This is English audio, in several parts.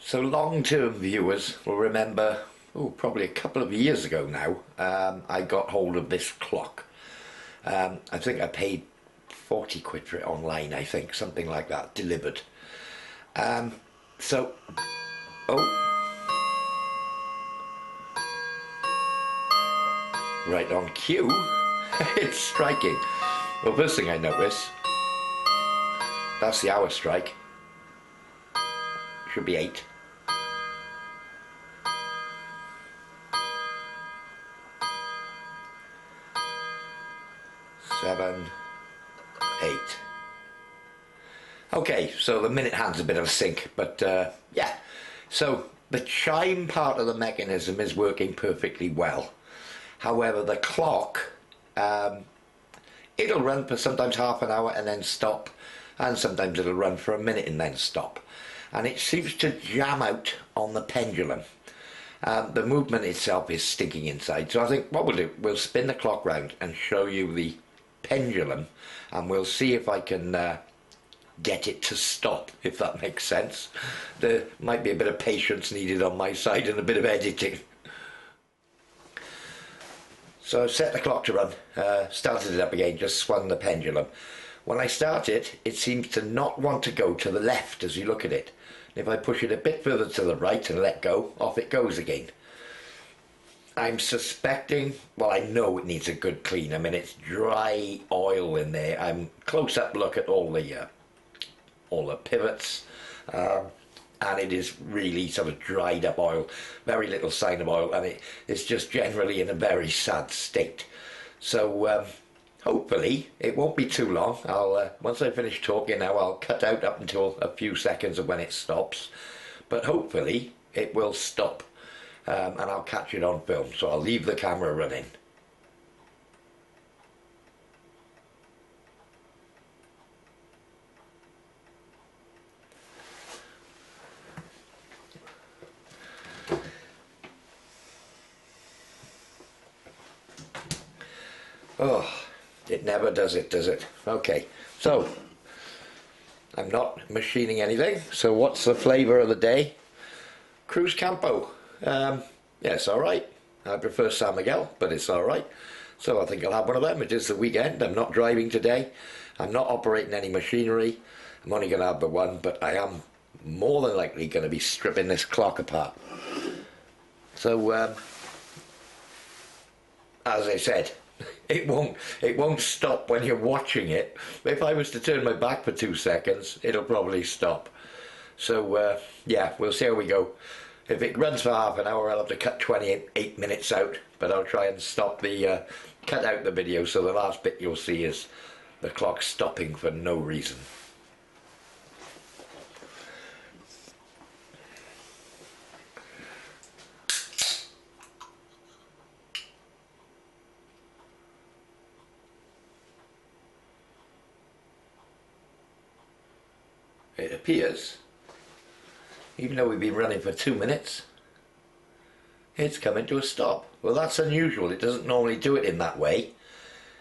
So long-term viewers will remember, oh, probably a couple of years ago now, I got hold of this clock. I think I paid 40 quid for it online, I think, something like that, delivered. So, oh, right on cue, it's striking. Well, first thing I notice, that's the hour strike. Should be 8. Seven, 8. Okay, so the minute hand's a bit of a sink, but yeah. So the chime part of the mechanism is working perfectly well. However, the clock, it'll run for sometimes half an hour and then stop, and sometimes it'll run for a minute and then stop. And it seems to jam out on the pendulum. The movement itself is stinking inside, so I think what we'll do, we'll spin the clock round and show you the pendulum, and we'll see if I can get it to stop, if that makes sense. There might be a bit of patience needed on my side and a bit of editing. So I've set the clock to run, started it up again, just swung the pendulum. When I start it, it seems to not want to go to the left as you look at it. If I push it a bit further to the right and let go, off it goes again. I'm suspecting, well, I know it needs a good clean. I mean, it's dry oil in there. I'm close-up look at all the pivots, and it is really sort of dried up oil, very little sign of oil, and it's just generally in a very sad state. So hopefully it won't be too long. I'll once I finish talking now, I'll cut out up until a few seconds of when it stops, but hopefully it will stop. And I'll catch it on film, so I'll leave the camera running. Oh, it never does it, does it? Okay, so I'm not machining anything, so what's the flavour of the day? Cruz Campo. Yeah, it's alright. I prefer San Miguel, but it's alright. So I think I'll have one of them. It is the weekend. I'm not driving today. I'm not operating any machinery. I'm only going to have the one, but I am more than likely going to be stripping this clock apart. So, as I said, it won't stop when you're watching it. If I was to turn my back for 2 seconds, it'll probably stop. So, yeah, we'll see how we go. If it runs for half an hour, I'll have to cut 28 minutes out, but I'll try and stop the, cut out the video, so the last bit you'll see is the clock stopping for no reason. It appears, even though we've been running for 2 minutes, it's coming to a stop. Well, that's unusual. It doesn't normally do it in that way.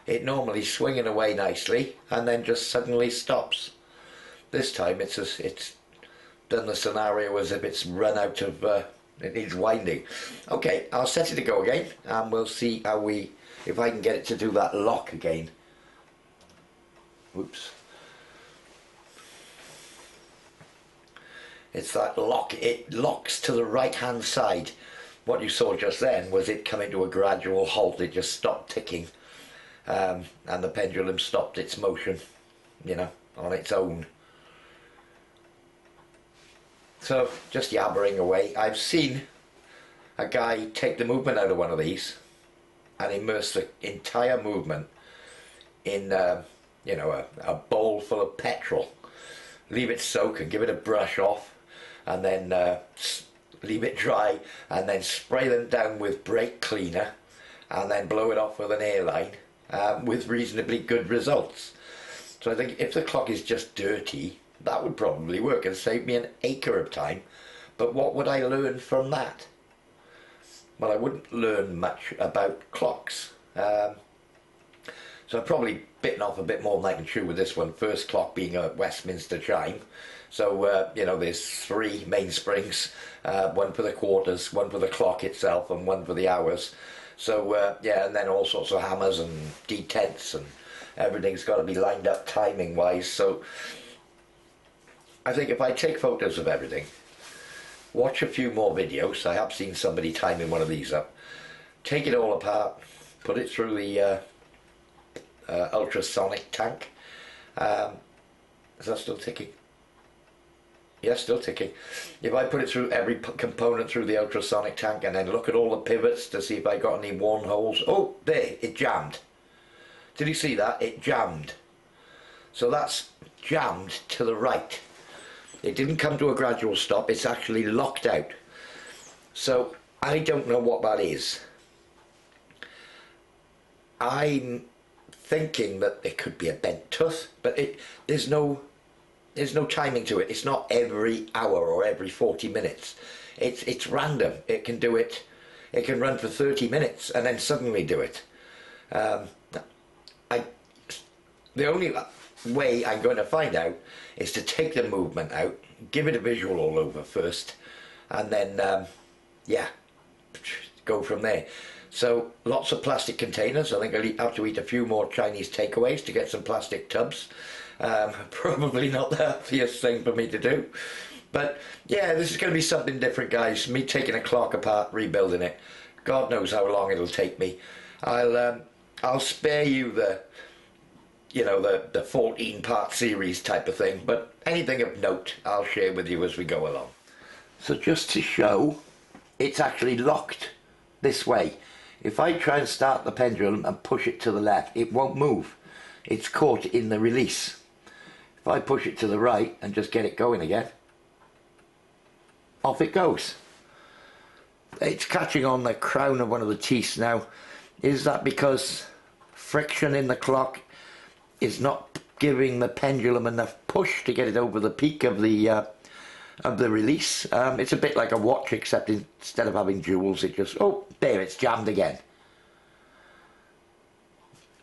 It normally swinging away nicely and then just suddenly stops. This time it's done the scenario as if it's run out of, it needs winding. Okay, I'll set it to go again and we'll see how if I can get it to do that lock again. Whoops. It's that lock, it locks to the right hand side. What you saw just then was it coming to a gradual halt. It just stopped ticking, and the pendulum stopped its motion, you know, on its own. So just yabbering away. I've seen a guy take the movement out of one of these and immerse the entire movement in you know, a bowl full of petrol, leave it soak and give it a brush off, and then leave it dry, and then spray them down with brake cleaner, and then blow it off with an airline, with reasonably good results. So I think if the clock is just dirty, that would probably work and save me an acre of time. But what would I learn from that? Well, I wouldn't learn much about clocks. So I've probably bitten off a bit more than I can chew with this one. First clock being a Westminster chime. So, you know, there's 3 mainsprings, one for the quarters, one for the clock itself, and one for the hours. So, yeah, and then all sorts of hammers and detents, and everything's got to be lined up timing-wise. So I think if I take photos of everything, watch a few more videos, I have seen somebody timing one of these up, take it all apart, put it through the ultrasonic tank. Is that still ticking? Yes, still ticking. If I put it through every component through the ultrasonic tank and then look at all the pivots to see if I got any worn holes. Oh, there, it jammed. Did you see that? It jammed. So that's jammed to the right. It didn't come to a gradual stop, it's actually locked out. So I don't know what that is. I'm thinking that it could be a bent tooth, but there's no timing to it. It's not every hour or every 40 minutes. It's random. It can do it. It can run for 30 minutes and then suddenly do it. The only way I'm going to find out is to take the movement out, give it a visual all over first, and then yeah, go from there. So lots of plastic containers. I think I'll have to eat a few more Chinese takeaways to get some plastic tubs. Probably not the healthiest thing for me to do, but yeah, this is going to be something different, guys. Me taking a clock apart, rebuilding it. God knows how long it'll take me. I'll spare you the, you know, the 14-part series type of thing, but anything of note I'll share with you as we go along. So just to show, it's actually locked this way. If I try and start the pendulum and push it to the left, it won't move. It's caught in the release. If I push it to the right and just get it going again, off it goes. It's catching on the crown of one of the teeth now. Is that because friction in the clock is not giving the pendulum enough push to get it over the peak of the release? It's a bit like a watch, except instead of having jewels, it just, oh, there, it's jammed again.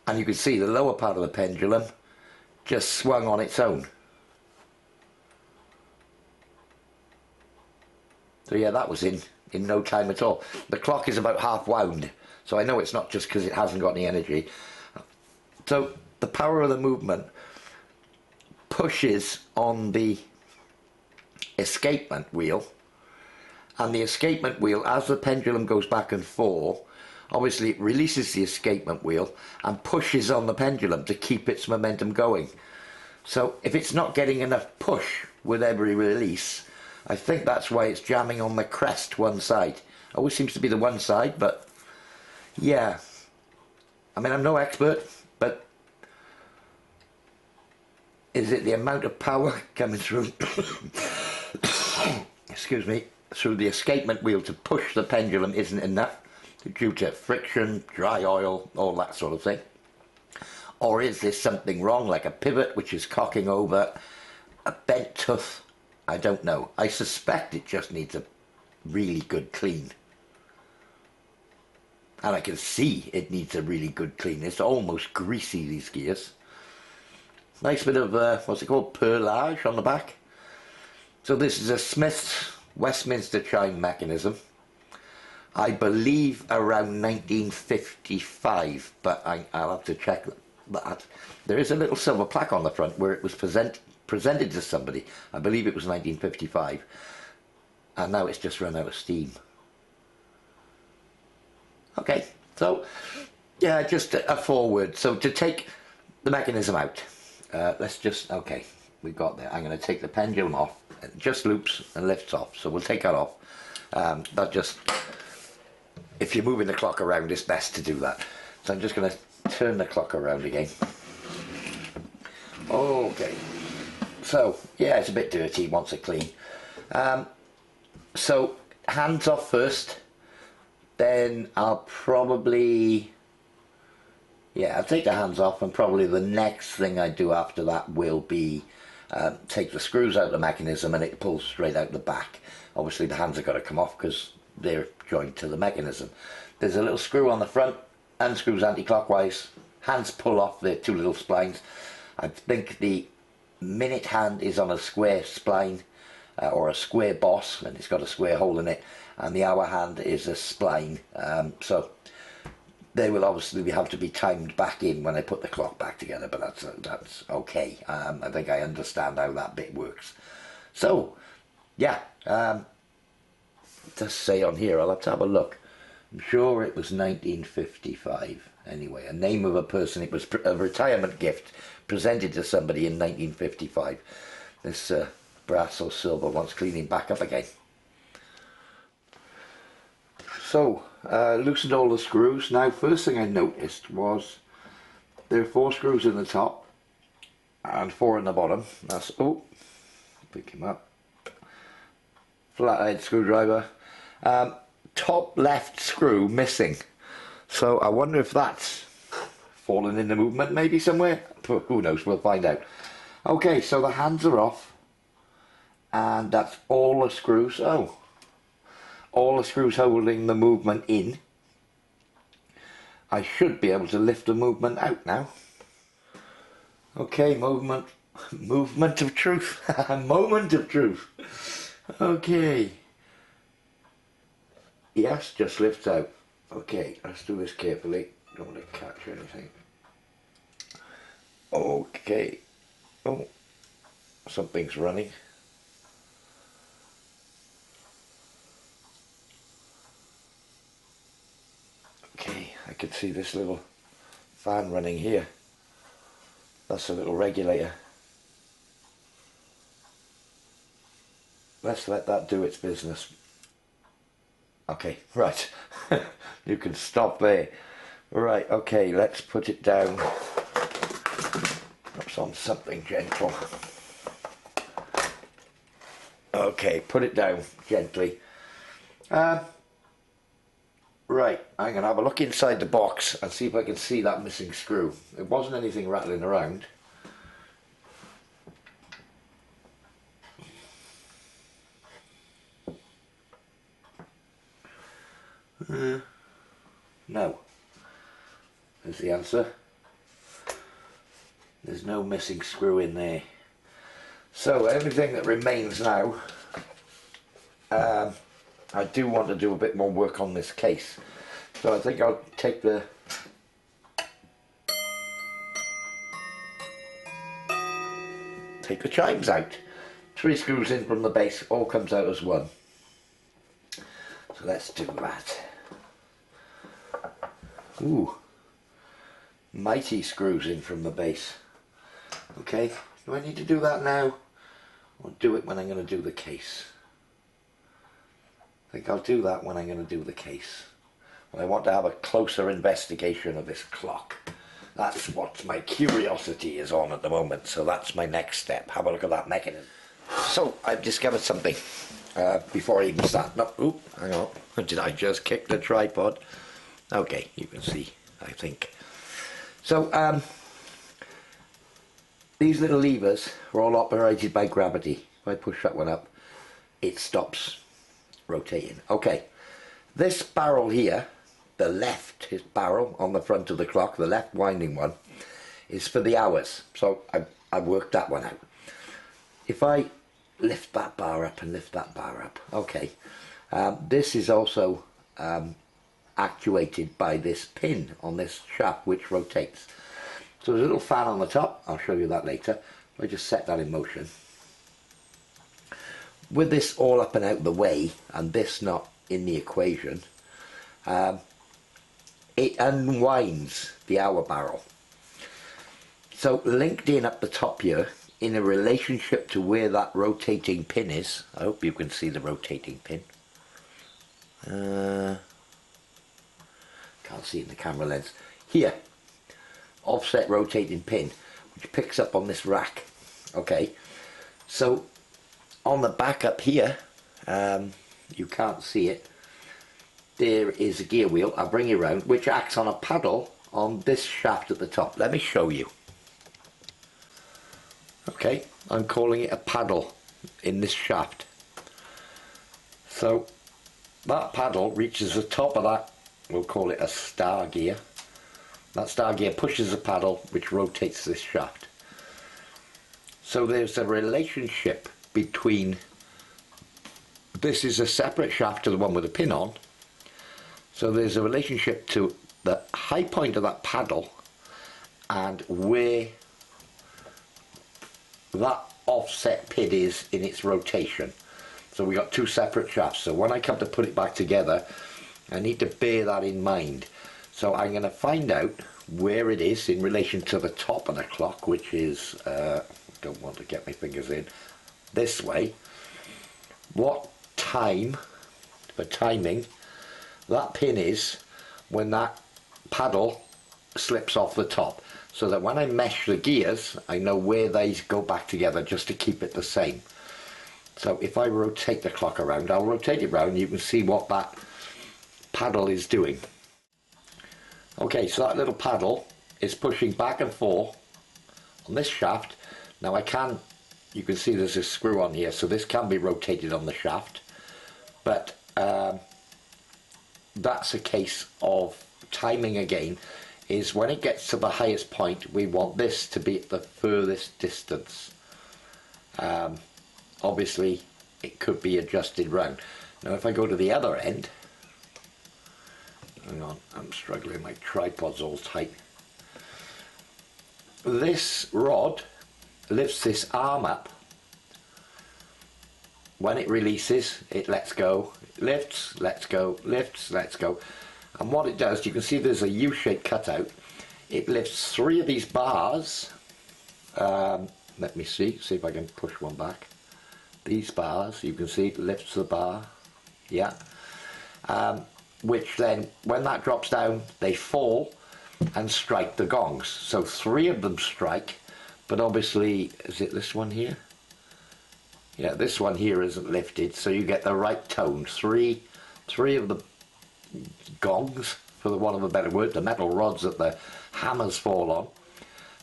And you can see the lower part of the pendulum just swung on its own. So yeah, that was in no time at all. The clock is about half wound, so I know it's not just because it hasn't got any energy. So the power of the movement pushes on the escapement wheel, and the escapement wheel, as the pendulum goes back and forth, obviously it releases the escapement wheel and pushes on the pendulum to keep its momentum going. So if it's not getting enough push with every release, I think that's why it's jamming on the crest one side. Always seems to be the one side, but yeah. I mean, I'm no expert, but is it the amount of power coming through excuse me, through the escapement wheel to push the pendulum isn't enough due to friction, dry oil, all that sort of thing? Or is there something wrong, like a pivot which is cocking over, a bent tooth? I don't know. I suspect it just needs a really good clean. And I can see it needs a really good clean. It's almost greasy, these gears. Nice bit of, what's it called, perlage on the back. So this is a Smith's Westminster chime mechanism. I believe around 1955, but I'll have to check that. There is a little silver plaque on the front where it was presented to somebody. I believe it was 1955. And now it's just run out of steam. Okay, so yeah, just a forward. So to take the mechanism out, let's just, okay, we got there. I'm going to take the pendulum off. It just loops and lifts off, so we'll take that off. That just, if you're moving the clock around, it's best to do that. So I'm just going to turn the clock around again. Okay, so yeah, it's a bit dirty, wants it clean. So hands off first, then I'll probably, yeah, I'll take the hands off, and probably the next thing I do after that will be take the screws out of the mechanism, and it pulls straight out the back. Obviously the hands have got to come off because they're joined to the mechanism. There's a little screw on the front, unscrews anti-clockwise, hands pull off the two little splines. I think the minute hand is on a square spline or a square boss, and it's got a square hole in it, and the hour hand is a spline. So they will obviously have to be timed back in when I put the clock back together, but that's okay. I think I understand how that bit works. So yeah, just say on here, I'll have to have a look. I'm sure it was 1955 anyway, a name of a person. It was a retirement gift presented to somebody in 1955. This brass or silver wants cleaning back up again. So loosened all the screws. Now first thing I noticed was there are 4 screws in the top and 4 in the bottom. That's, oh, pick him up, flathead screwdriver. Top left screw missing, so I wonder if that's fallen in the movement maybe somewhere. Who knows, we'll find out. Okay, so the hands are off, and that's all the screws. Oh, all the screws holding the movement in. I should be able to lift the movement out now. Okay, movement of truth. Moment of truth. Okay. Yes, just lifts out. Okay, let's do this carefully. Don't want to catch anything. Okay. Oh, something's running. Okay, I can see this little fan running here. That's a little regulator. Let's let that do its business. Okay, right. You can stop there. Right, okay, let's put it down. Perhaps on something gentle. Okay, put it down gently. Right, I'm going to have a look inside the box and see if I can see that missing screw. It wasn't anything rattling around. No. There's the answer. There's no missing screw in there. So everything that remains now, I do want to do a bit more work on this case. So I think I'll take the chimes out. 3 screws in from the base, all comes out as one. So let's do that. Ooh, mighty screws in from the base. Okay, do I need to do that now, or do it when I'm going to do the case? I think I'll do that when I'm going to do the case. And I want to have a closer investigation of this clock. That's what my curiosity is on at the moment, so that's my next step. Have a look at that mechanism. So, I've discovered something. Before I even start, no, oop, hang on, did I just kick the tripod? Okay, you can see, I think. So, these little levers are all operated by gravity. If I push that one up, it stops rotating. Okay, this barrel here, the left barrel on the front of the clock, the left winding one, is for the hours. So I worked that one out. If I lift that bar up and lift that bar up, okay, this is also actuated by this pin on this shaft which rotates. So there's a little fan on the top, I'll show you that later. I just set that in motion. With this all up and out the way, and this not in the equation, it unwinds the hour barrel. So linked in up the top here, in a relationship to where that rotating pin is, I hope you can see the rotating pin. Can't see in the camera lens. Here, offset rotating pin, which picks up on this rack. Okay, so on the back up here, you can't see it, there is a gear wheel. I'll bring you around, which acts on a paddle on this shaft at the top. Let me show you. Okay, I'm calling it a paddle in this shaft. So that paddle reaches the top of that, we'll call it a star gear, That star gear pushes the paddle which rotates this shaft. So there's a relationship between, this is a separate shaft to the one with the pin on, so there's a relationship to the high point of that paddle and where that offset pin is in its rotation. So we got two separate shafts, so when I come to put it back together I need to bear that in mind. So I'm going to find out where it is in relation to the top of the clock, which is, don't want to get my fingers in, this way. What time, for timing, that pin is when that paddle slips off the top, so that when I mesh the gears I know where they go back together just to keep it the same. So if I rotate the clock around, I'll rotate it around, you can see what that paddle is doing. Okay, so that little paddle is pushing back and forth on this shaft. Now you can see there's a screw on here, so this can be rotated on the shaft, but that's a case of timing again, is when it gets to the highest point we want this to be at the furthest distance. Obviously it could be adjusted round. Now if I go to the other end, hang on, I'm struggling, my tripod's all tight. This rod lifts this arm up. When it releases, it lets go, it lifts, lets go, lifts, lets go. And what it does, you can see there's a U-shaped cutout. It lifts three of these bars. Let me see if I can push one back. These bars, you can see it lifts the bar, yeah. Which then, when that drops down, they fall and strike the gongs. So three of them strike, but obviously, is it this one here? Yeah, this one here isn't lifted, so you get the right tone. Three of the gongs, for the want of a better word, the metal rods that the hammers fall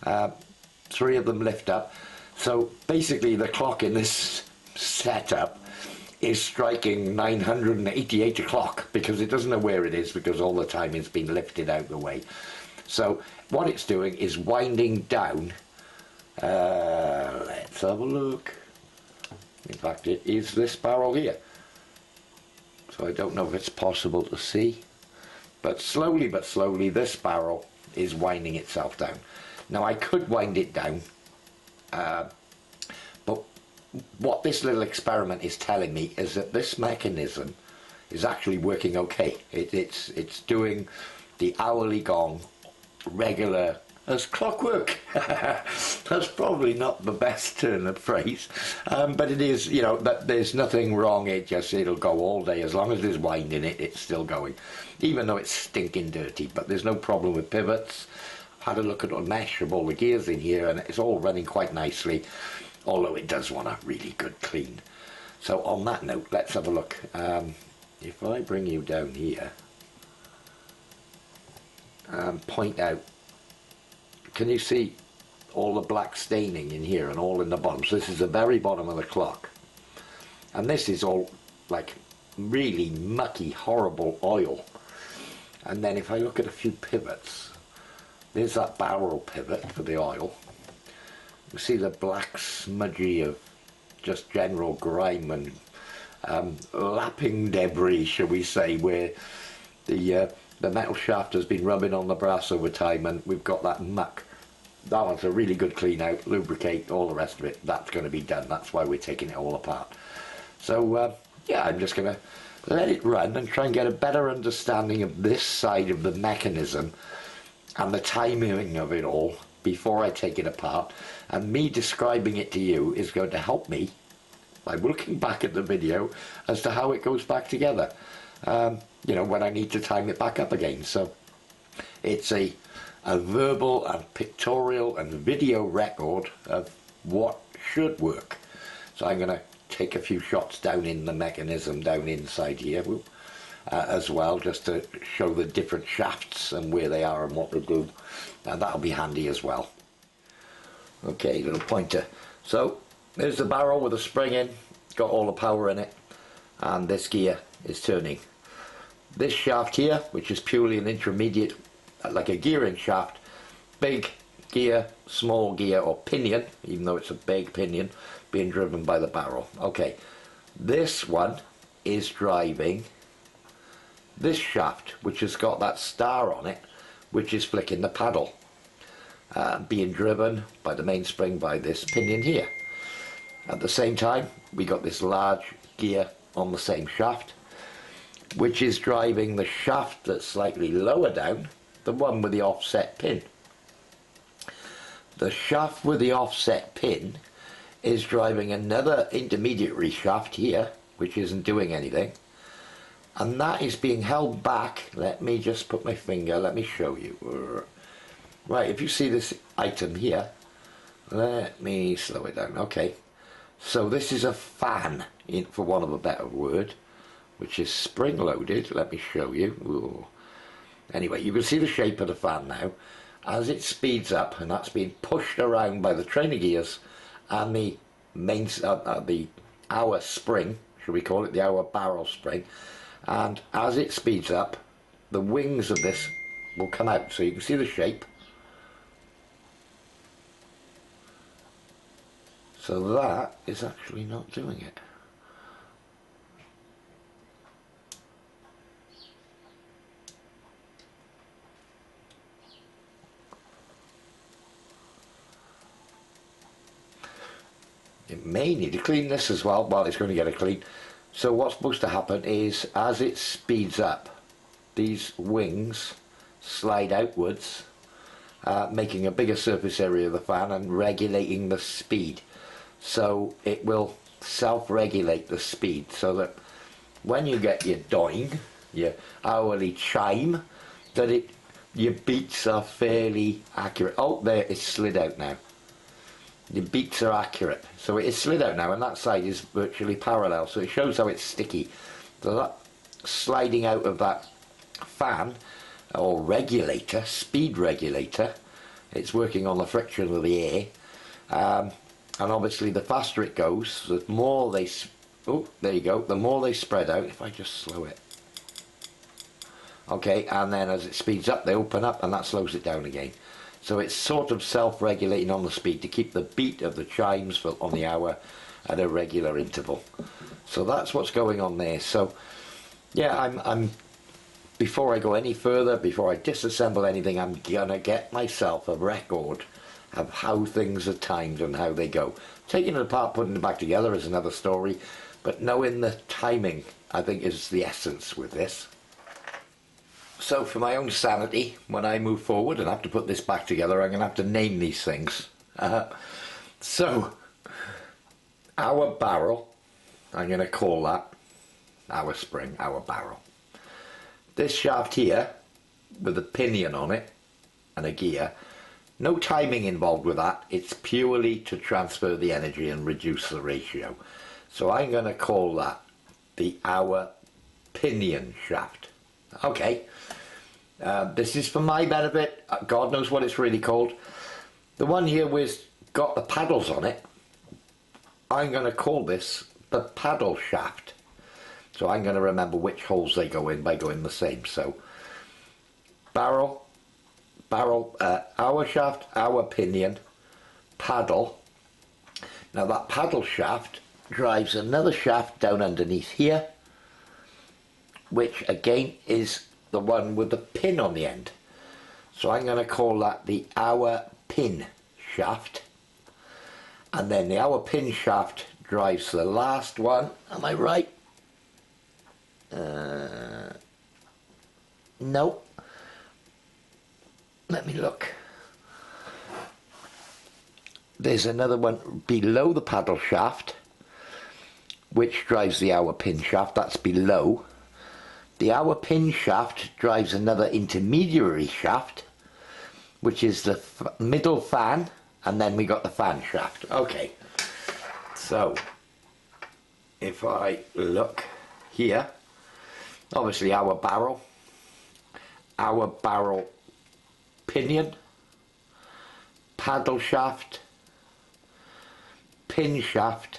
on, three of them lift up. So basically the clock in this setup is striking 988 o'clock because it doesn't know where it is, because all the time it's been lifted out of the way. So what it's doing is winding down. Let's have a look. In fact, it is this barrel here. So I don't know if it's possible to see, but slowly this barrel is winding itself down. Now I could wind it down, but what this little experiment is telling me is that this mechanism is actually working okay. It's doing the hourly gong regular as clockwork. That's probably not the best turn of phrase, but it is, you know, that there's nothing wrong. It'll go all day as long as there's wind in it. It's still going, even though it's stinking dirty. But there's no problem with pivots. I've had a look at the mesh of all the gears in here, and it's all running quite nicely, although it does want a really good clean. So on that note, let's have a look. If I bring you down here and point out, can you see all the black staining in here and all in the bottom? So this is the very bottom of the clock, and this is all like really mucky, horrible oil. And then if I look at a few pivots, there's that barrel pivot for the oil. You see the black smudgy of just general grime and lapping debris, shall we say, where the metal shaft has been rubbing on the brass over time, and we've got that muck. That one's a really good clean out, lubricate, all the rest of it. That's going to be done. That's why we're taking it all apart. So yeah, I'm just going to let it run and try and get a better understanding of this side of the mechanism and the timing of it all before I take it apart. And me describing it to you is going to help me by looking back at the video as to how it goes back together. You know, when I need to time it back up again. So it's a verbal and pictorial and video record of what should work. So I'm going to take a few shots down in the mechanism down inside here as well, just to show the different shafts and where they are and what to do, and that'll be handy as well. Okay, little pointer. So there's the barrel with a spring in, got all the power in it, and this gear is turning. This shaft here, which is purely an intermediate like a gearing shaft, big gear, small gear, or pinion, even though it's a big pinion, being driven by the barrel. Okay, this one is driving this shaft, which has got that star on it, which is flicking the paddle, being driven by the mainspring by this pinion here. At the same time, we got this large gear on the same shaft, which is driving the shaft that's slightly lower down, the one with the offset pin. The shaft with the offset pin is driving another intermediary shaft here, which isn't doing anything, and that is being held back. Let me just put my finger, let me show you. Right, if you see this item here, let me slow it down. Okay, so this is a fan, for want of a better word, which is spring loaded. Let me show you. Ooh. Anyway, you can see the shape of the fan now. As it speeds up, and that's being pushed around by the trainer gears and the main, the hour spring, should we call it, the hour barrel spring, and as it speeds up, the wings of this will come out. So you can see the shape. So that is actually not doing it. It may need to clean this as well. Well, it's going to get it clean. So what's supposed to happen is, as it speeds up, these wings slide outwards, making a bigger surface area of the fan and regulating the speed. So it will self-regulate the speed, so that when you get your doing, your hourly chime, that your beats are fairly accurate. Oh, there, it's slid out now. The beats are accurate, so it is slid out now, and that side is virtually parallel, so it shows how it's sticky. So that sliding out of that fan or regulator, speed regulator, it's working on the friction of the air, and obviously the faster it goes, the more they, oh, there you go, the more they spread out. If I just slow it, okay, and then as it speeds up, they open up, and that slows it down again. So it's sort of self-regulating on the speed to keep the beat of the chimes on the hour at a regular interval. So that's what's going on there. So yeah, I'm before I go any further, before I disassemble anything, I'm gonna get myself a record of how things are timed and how they go. Taking it apart, putting it back together is another story, but knowing the timing, I think, is the essence with this. So for my own sanity, when I move forward and have to put this back together, I'm going to have to name these things. So, our barrel, I'm going to call that our spring, our barrel. This shaft here, with a pinion on it and a gear, no timing involved with that. It's purely to transfer the energy and reduce the ratio. So I'm going to call that the hour pinion shaft. Okay. This is for my benefit. God knows what it's really called. The one here with got the paddles on it, I'm going to call this the paddle shaft. So I'm going to remember which holes they go in by going the same. So barrel, hour shaft, hour pinion, paddle. Now that paddle shaft drives another shaft down underneath here, which again is the one with the pin on the end. So I'm going to call that the hour pin shaft. And then the hour pin shaft drives the last one. Am I right? No. Let me look. There's another one below the paddle shaft, which drives the hour pin shaft. That's below. The hour pin shaft drives another intermediary shaft, which is the middle fan, and then we got the fan shaft. Okay, so if I look here, obviously our barrel pinion, paddle shaft, pin shaft,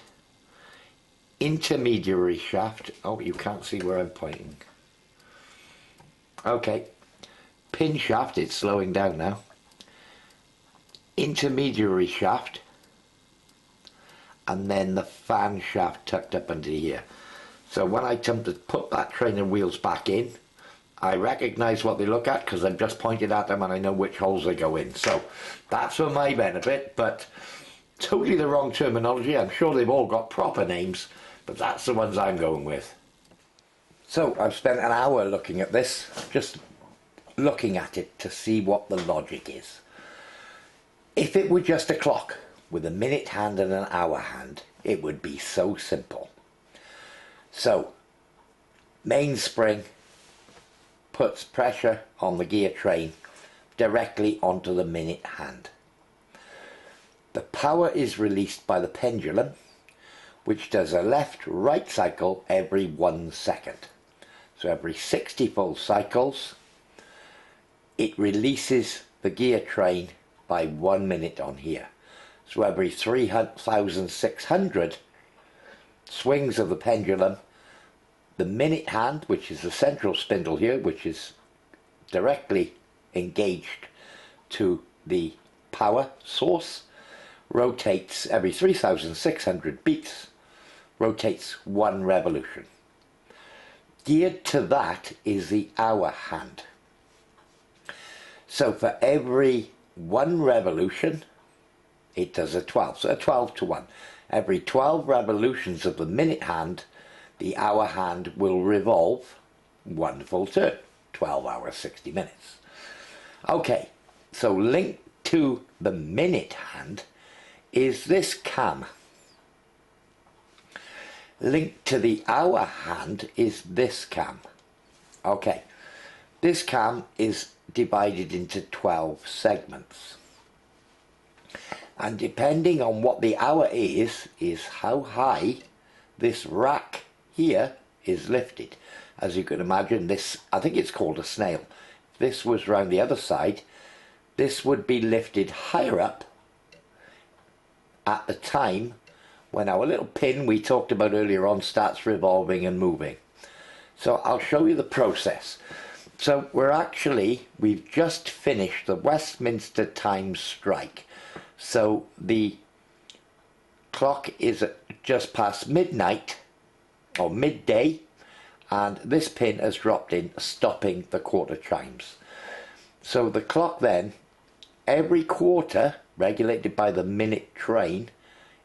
intermediary shaft. Oh, you can't see where I'm pointing. Okay, pin shaft, it's slowing down now, intermediary shaft, and then the fan shaft tucked up under here. So when I come to put that trainer wheels back in, I recognise what they look at because I've just pointed at them and I know which holes they go in. So that's for my benefit, but totally the wrong terminology. I'm sure they've all got proper names, but that's the ones I'm going with. So I've spent an hour looking at this, just looking at it to see what the logic is. If it were just a clock with a minute hand and an hour hand, it would be so simple. So, mainspring puts pressure on the gear train directly onto the minute hand. The power is released by the pendulum, which does a left-right cycle every 1 second. So every 60 full cycles, it releases the gear train by 1 minute on here. So every 3,600 swings of the pendulum, the minute hand, which is the central spindle here, which is directly engaged to the power source, rotates every 3,600 beats, rotates 1 revolution. Geared to that is the hour hand. So for every 1 revolution, it does a 12, so a 12 to 1. Every 12 revolutions of the minute hand, the hour hand will revolve 1 full turn, 12 hours, 60 minutes. Okay, so linked to the minute hand is this cam. Linked to the hour hand is this cam. Okay, this cam is divided into 12 segments. And depending on what the hour is how high this rack here is lifted. As you can imagine, this, I think it's called a snail. If this was round the other side, this would be lifted higher up at the time when our little pin we talked about earlier on starts revolving and moving. So I'll show you the process. So we've just finished the Westminster time strike. So the clock is just past midnight or midday, and this pin has dropped in, stopping the quarter chimes. So the clock then, every quarter, regulated by the minute train,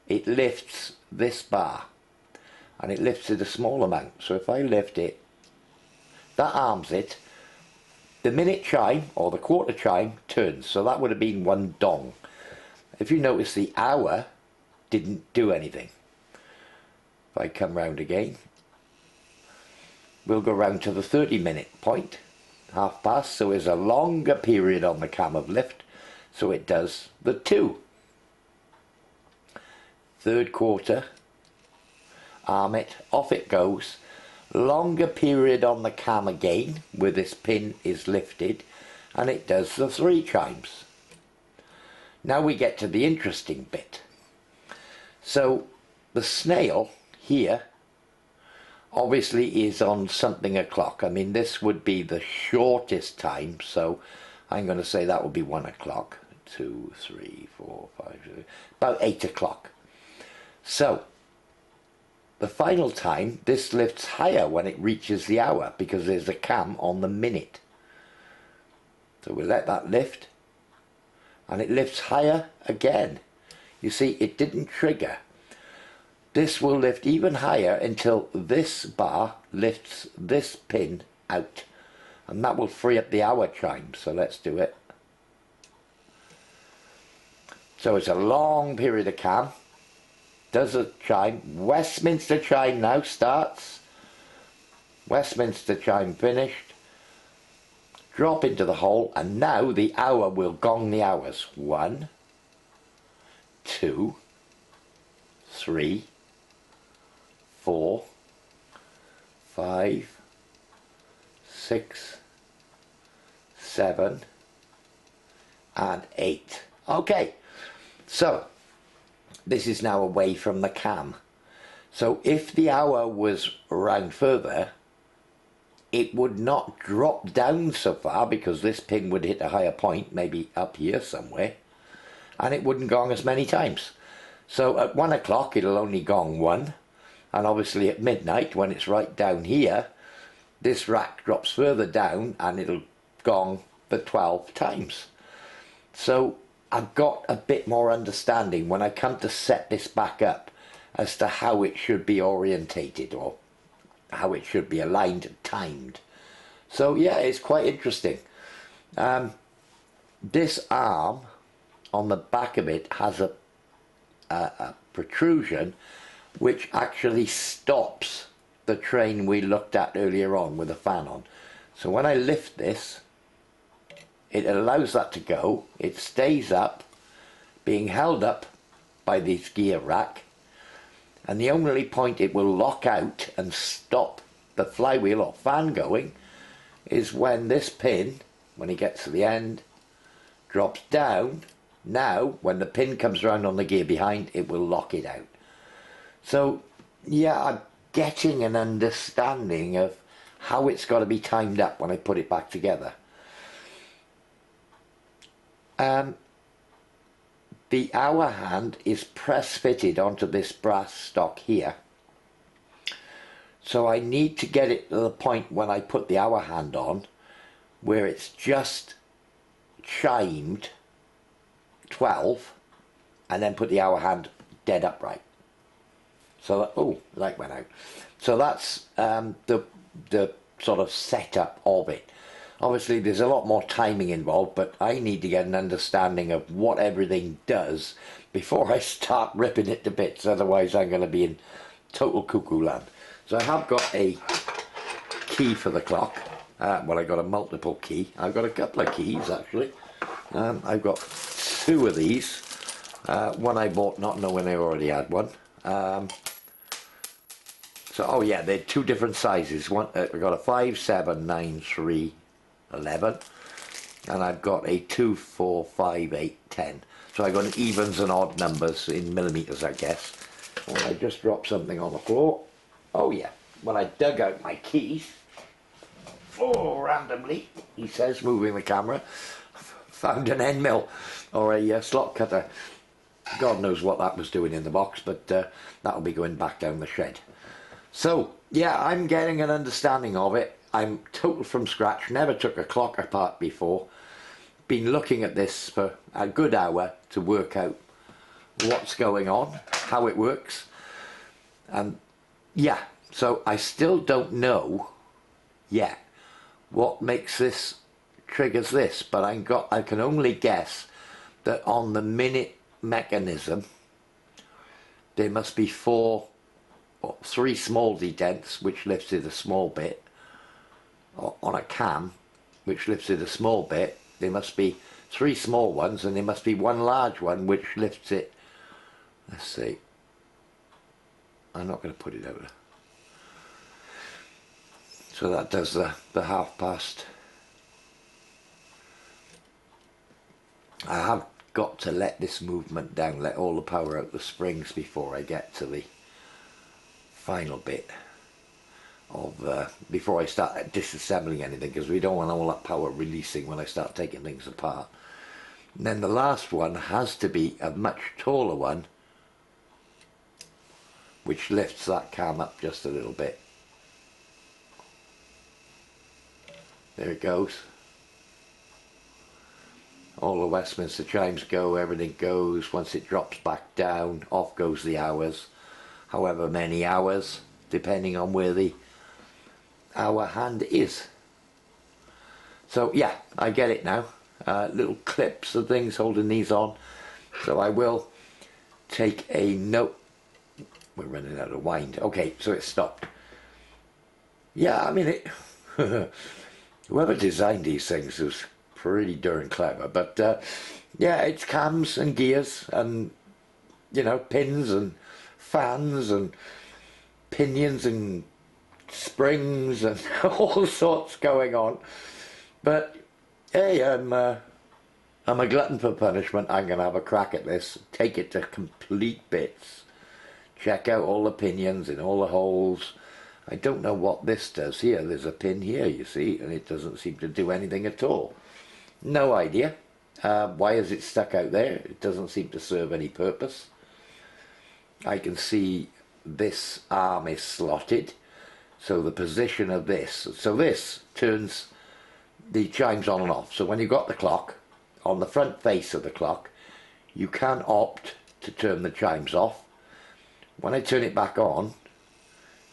it lifts this bar, and it lifts it a small amount. So if I lift it, that arms it, the minute chime or the quarter chime turns. So that would have been 1 dong. If you notice, the hour didn't do anything. If I come round again, we'll go round to the 30-minute point, half past, so it's a longer period on the cam of lift, so it does the 2. Third quarter, arm it, off it goes, longer period on the cam again, where this pin is lifted, and it does the 3 chimes. Now we get to the interesting bit. So the snail here obviously is on something o'clock. I mean, this would be the shortest time, so I'm going to say that would be 1 o'clock. 2, 3, 4, 5, 6, about 8 o'clock. So the final time, this lifts higher when it reaches the hour because there's a cam on the minute. So we'll let that lift, and it lifts higher again. You see, it didn't trigger. This will lift even higher until this bar lifts this pin out, and that will free up the hour chime. So let's do it. So it's a long period of cam, does a chime, Westminster chime now starts, Westminster chime finished, drop into the hole, and now the hour will gong the hours. 1, 2, 3, 4, 5, 6, 7, and 8. Okay, so this is now away from the cam. So if the hour was round further, it would not drop down so far because this pin would hit a higher point, maybe up here somewhere, and it wouldn't gong as many times. So at 1 o'clock it'll only gong 1, and obviously at midnight when it's right down here, this rack drops further down and it'll gong for 12 times. So I've got a bit more understanding when I come to set this back up as to how it should be orientated or how it should be aligned and timed. So yeah, it's quite interesting. This arm on the back of it has a protrusion which actually stops the train we looked at earlier on with the fan on. So when I lift this, it allows that to go. It stays up, being held up by this gear rack, and the only point it will lock out and stop the flywheel or fan going is when this pin, when it gets to the end, drops down. Now when the pin comes around on the gear behind, it will lock it out. So yeah, I'm getting an understanding of how it's got to be timed up when I put it back together. The hour hand is press fitted onto this brass stock here, so I need to get it to the point when I put the hour hand on where it's just chimed 12 and then put the hour hand dead upright. So that, oh, the light went out. So that's the sort of setup of it. Obviously there's a lot more timing involved, but I need to get an understanding of what everything does before I start ripping it to bits, otherwise I'm going to be in total cuckoo land. So I have got a key for the clock. Well, I got a multiple key. I've got a couple of keys actually. I've got 2 of these. One I bought not knowing I already had one. So, oh yeah, they're 2 different sizes. One, I've got a 5, 7, 9, 3, 11, and I've got a 2, 4, 5, 8, 10. So I've got an evens and odd numbers in millimeters, I guess. And I just dropped something on the floor. Oh yeah, when I dug out my keys, oh, randomly, he says, moving the camera, found an end mill or a slot cutter. God knows what that was doing in the box, but that'll be going back down the shed. So yeah, I'm getting an understanding of it. I'm total from scratch, never took a clock apart before. Been looking at this for a good hour to work out what's going on, how it works. And yeah, so I still don't know yet what makes this, triggers this, but I can only guess that on the minute mechanism there must be 3 small detents which lifts it a small bit, on a cam which lifts it a small bit. There must be 3 small ones and there must be 1 large one which lifts it. Let's see, I'm not going to put it over. So that does the half past. I have got to let this movement down, let all the power out the springs before I get to the final bit of before I start disassembling anything, because we don't want all that power releasing when I start taking things apart. And then the last one has to be a much taller one which lifts that cam up just a little bit. There it goes. All the Westminster chimes go, everything goes. Once it drops back down, off goes the hours, however many hours, depending on where the hour hand is. So yeah, I get it now. Little clips and things holding these on. So I will take a note. We're running out of wind. Okay, so it stopped. Yeah, I mean, whoever designed these things was pretty darn clever. But yeah, it's cams and gears and, you know, pins and fans and pinions and springs and all sorts going on. But hey, I'm a glutton for punishment. I'm going to have a crack at this, take it to complete bits, check out all the pinions in all the holes, I don't know what this does here. There's a pin here, you see, and it doesn't seem to do anything at all. No idea. Why is it stuck out there? It doesn't seem to serve any purpose. I can see this arm is slotted, so the position of this, so this turns the chimes on and off. So when you've got the clock, on the front face of the clock, you can opt to turn the chimes off. When I turn it back on,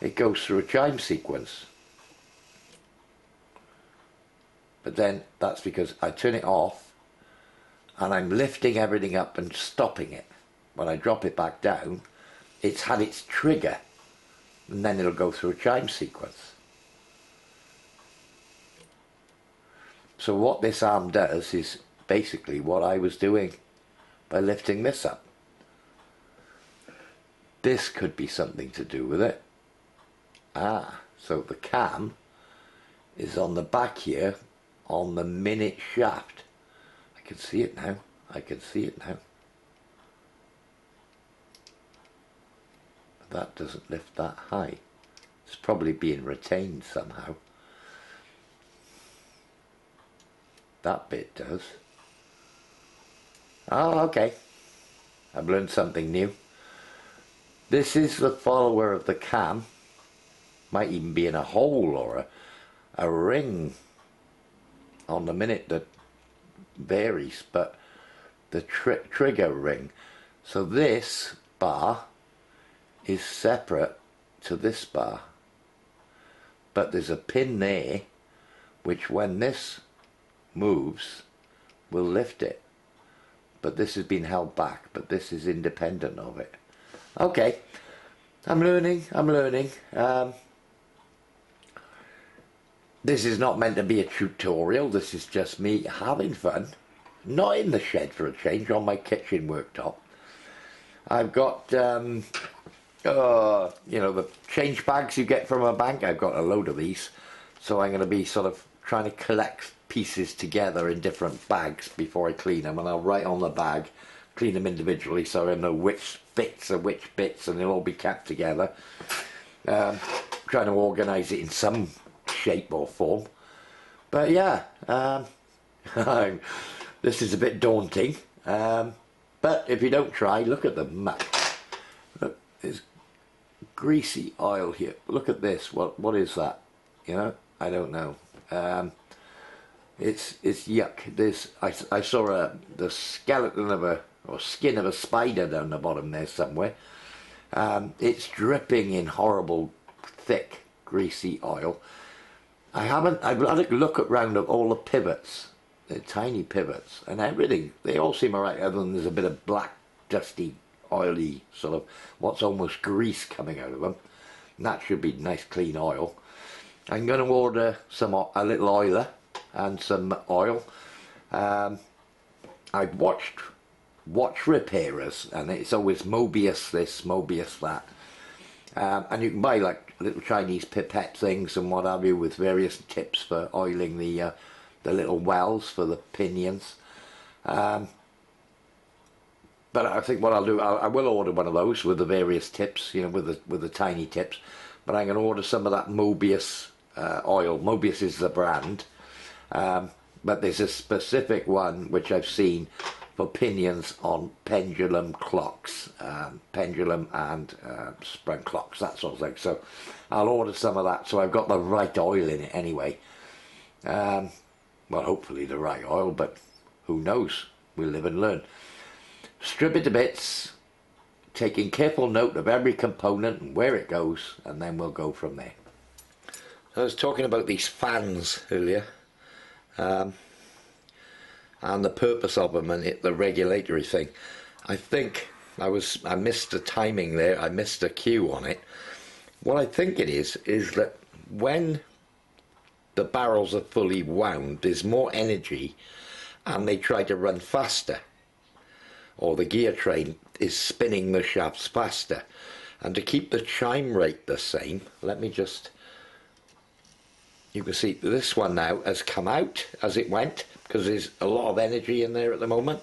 it goes through a chime sequence. But then that's because I turn it off and I'm lifting everything up and stopping it. When I drop it back down, it's had its trigger, and then it'll go through a chime sequence. So what this arm does is basically what I was doing by lifting this up. This could be something to do with it. So the cam is on the back here on the minute shaft. I can see it now. I can see it now. That doesn't lift that high. It's probably being retained somehow. That bit does. Oh, okay. I've learned something new. This is the follower of the cam. Might even be in a hole or a ring on the minute that varies, but the trigger ring. So this bar is separate to this bar, but there's a pin there which when this moves will lift it, but this has been held back, but this is independent of it. Okay, I'm learning. This is not meant to be a tutorial, this is just me having fun. Not in the shed for a change, on my kitchen worktop. I've got you know, the change bags you get from a bank. I've got a load of these, so I'm going to be sort of trying to collect pieces together in different bags before I clean them, and I'll write on the bag, clean them individually so I know which bits are which bits, and they'll all be kept together. Trying to organise it in some shape or form, but yeah, this is a bit daunting, but if you don't try, look at the map. Look, there's greasy oil here. Look at this. What is that? You know, I don't know. It's yuck. This I saw the skeleton of or skin of a spider down the bottom there somewhere. It's dripping in horrible thick greasy oil. I've had a look around at all the pivots, the tiny pivots, and everything. They all seem alright, other than there's a bit of black, dusty, oily sort of what's almost grease coming out of them. And that should be nice clean oil. I'm going to order a little oiler and some oil. I've watched Watch Repairers, and it's always Mobius this, Mobius that. And you can buy like little Chinese pipette things and what have you, with various tips for oiling the little wells for the pinions. But I think what I'll do, I will order one of those with the various tips, you know, with the tiny tips. But I'm going to order some of that Mobius oil. Mobius is the brand, but there's a specific one which I've seen for pinions on pendulum clocks, pendulum and sprung clocks, that sort of thing. So I'll order some of that, so I've got the right oil in it anyway. Well, hopefully the right oil, but who knows? We'll live and learn. Strip it to bits, taking careful note of every component and where it goes, and then we'll go from there. I was talking about these fans earlier, and the purpose of them and the regulatory thing. I think I missed the timing there. I missed a cue on it. What I think it is that when the barrels are fully wound, there's more energy, and they try to run faster, or the gear train is spinning the shafts faster. And to keep the chime rate the same, let me just, you can see this one now has come out as it went, because there's a lot of energy in there at the moment.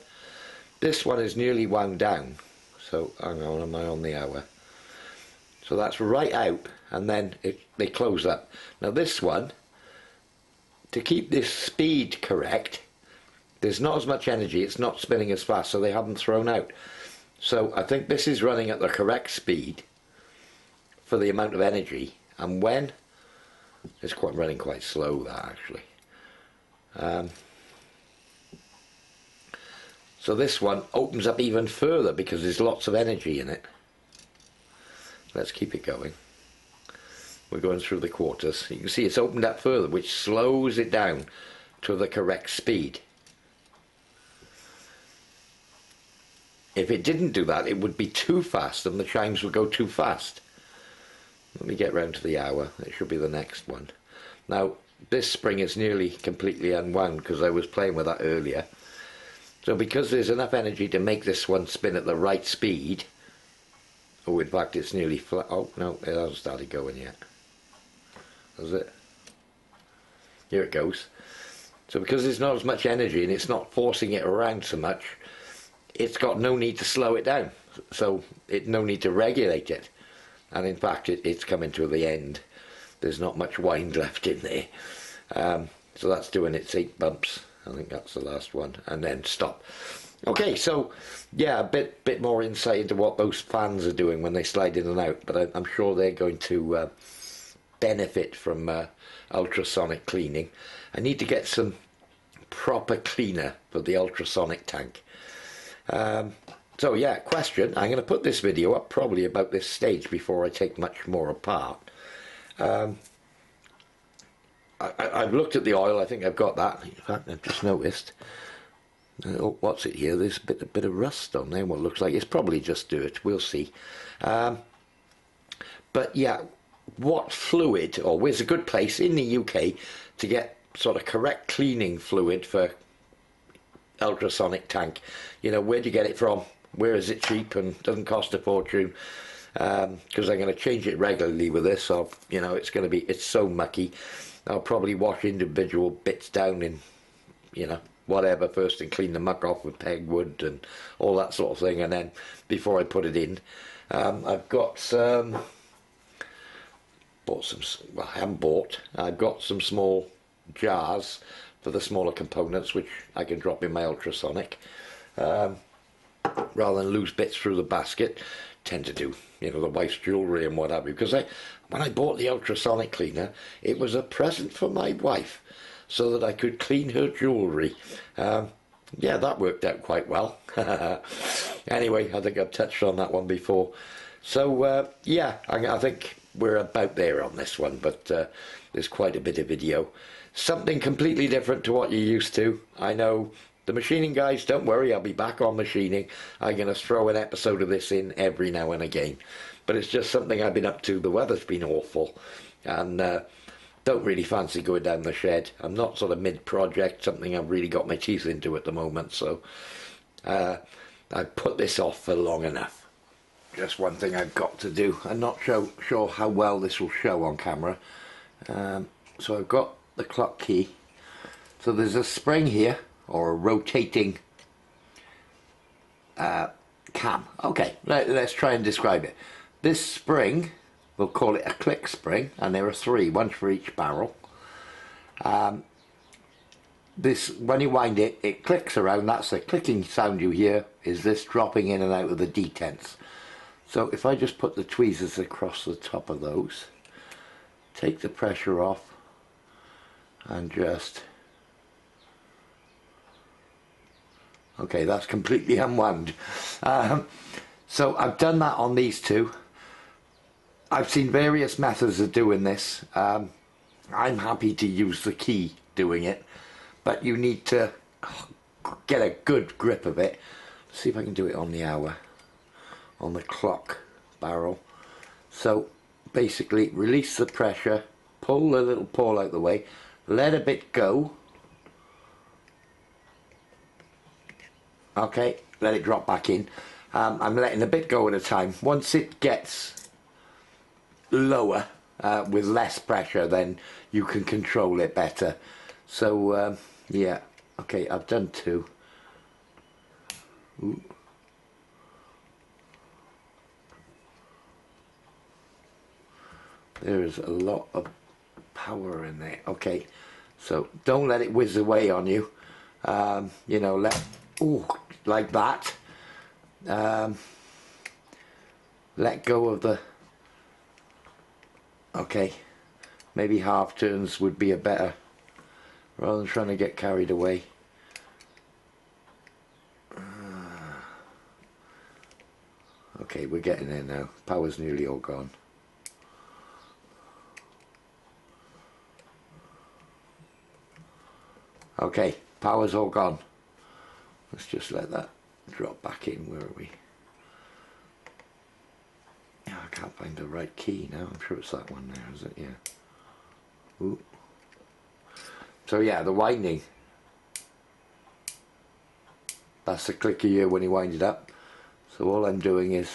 This one is nearly wound down, so hang on, am I on the hour? So that's right out, and then they close up. Now this one, to keep this speed correct, there's not as much energy, it's not spinning as fast, so they haven't thrown out. So I think this is running at the correct speed for the amount of energy, and when it's running quite slow, that actually. So this one opens up even further because there's lots of energy in it. Let's keep it going. We're going through the quarters. You can see it's opened up further, which slows it down to the correct speed. If it didn't do that, it would be too fast and the chimes would go too fast. Let me get round to the hour. It should be the next one. Now, this spring is nearly completely unwound because I was playing with that earlier. So because there's enough energy to make this one spin at the right speed, oh, in fact, it's nearly flat. Oh, no, it hasn't started going yet. Has it? Here it goes. So because there's not as much energy and it's not forcing it around so much, it's got no need to slow it down. So no need to regulate it. And in fact, it's coming to the end. There's not much wind left in there. So that's doing its 8 bumps. I think that's the last one, and then stop. Okay, so yeah, a bit more insight into what those fans are doing when they slide in and out, but I'm sure they're going to benefit from ultrasonic cleaning. I need to get some proper cleaner for the ultrasonic tank. So yeah, question. I'm going to put this video up probably about this stage before I take much more apart. I've looked at the oil. I think I've got that. In fact, I've just noticed. Oh, what's it here? There's a bit of rust on there. What looks like it's probably just dirt. We'll see. But yeah, what fluid, or where's a good place in the UK to get sort of correct cleaning fluid for ultrasonic tank? You know, where do you get it from? Where is it cheap and doesn't cost a fortune? Because I'm going to change it regularly with this. So you know, it's so mucky. I'll probably wash individual bits down in, you know, whatever first and clean the muck off with pegwood and all that sort of thing, and then before I put it in, I've got some. Well, I haven't bought. I've got some small jars for the smaller components, which I can drop in my ultrasonic, rather than lose bits through the basket. Tend to do, you know, the wife's jewellery and what have you, because when I bought the ultrasonic cleaner, it was a present for my wife so that I could clean her jewellery. Yeah, that worked out quite well. Anyway, I think I've touched on that one before. So yeah, I think we're about there on this one, but there's quite a bit of video. Something completely different to what you're used to. I know the machining guys, don't worry, I'll be back on machining. I'm going to throw an episode of this in every now and again. But it's just something I've been up to. The weather's been awful. And don't really fancy going down the shed. I'm not sort of mid-project, something I've really got my teeth into at the moment. So I've put this off for long enough. Just one thing I've got to do. I'm not sure how well this will show on camera. So I've got the clock key. So there's a spring here, or a rotating cam. Okay, let's try and describe it. This spring, we'll call it a click spring, and there are 3, one for each barrel. This, when you wind it, it clicks around. That's the clicking sound you hear, is this dropping in and out of the detents. So if I just put the tweezers across the top of those, take the pressure off, and just... Okay, that's completely unwound. So I've done that on these 2. I've seen various methods of doing this. I'm happy to use the key doing it, but you need to get a good grip of it. Let's see if I can do it on the hour, on the clock barrel. So basically release the pressure, pull the little pawl out the way, let a bit go. Okay, let it drop back in. I'm letting a bit go at a time. Once it gets lower, with less pressure, then you can control it better. So yeah, okay, I've done 2. Ooh. There is a lot of power in there. Okay, so don't let it whiz away on you. You know, like that. Let go of the, okay, maybe half turns would be a better, rather than trying to get carried away. Okay, we're getting there now. Power's nearly all gone. Okay, power's all gone. Let's just let that drop back in. Where are we? Oh, I can't find the right key now. I'm sure it's that one there, is it? Yeah. Ooh. So yeah, the winding. That's the click you hear when you wind it up. So all I'm doing is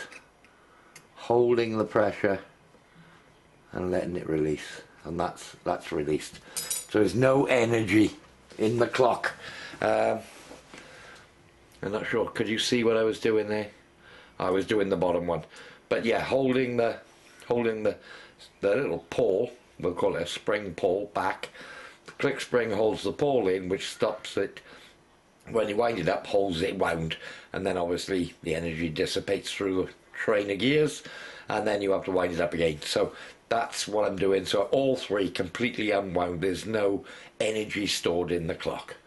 holding the pressure and letting it release, and that's released. So there's no energy in the clock. I'm not sure. Could you see what I was doing there? I was doing the bottom one, but yeah, holding the little pawl. We'll call it a spring pawl back. The click spring holds the pawl in, which stops it. When you wind it up, holds it wound, and then obviously the energy dissipates through the train of gears, and then you have to wind it up again. So that's what I'm doing. So all three completely unwound. There's no energy stored in the clock.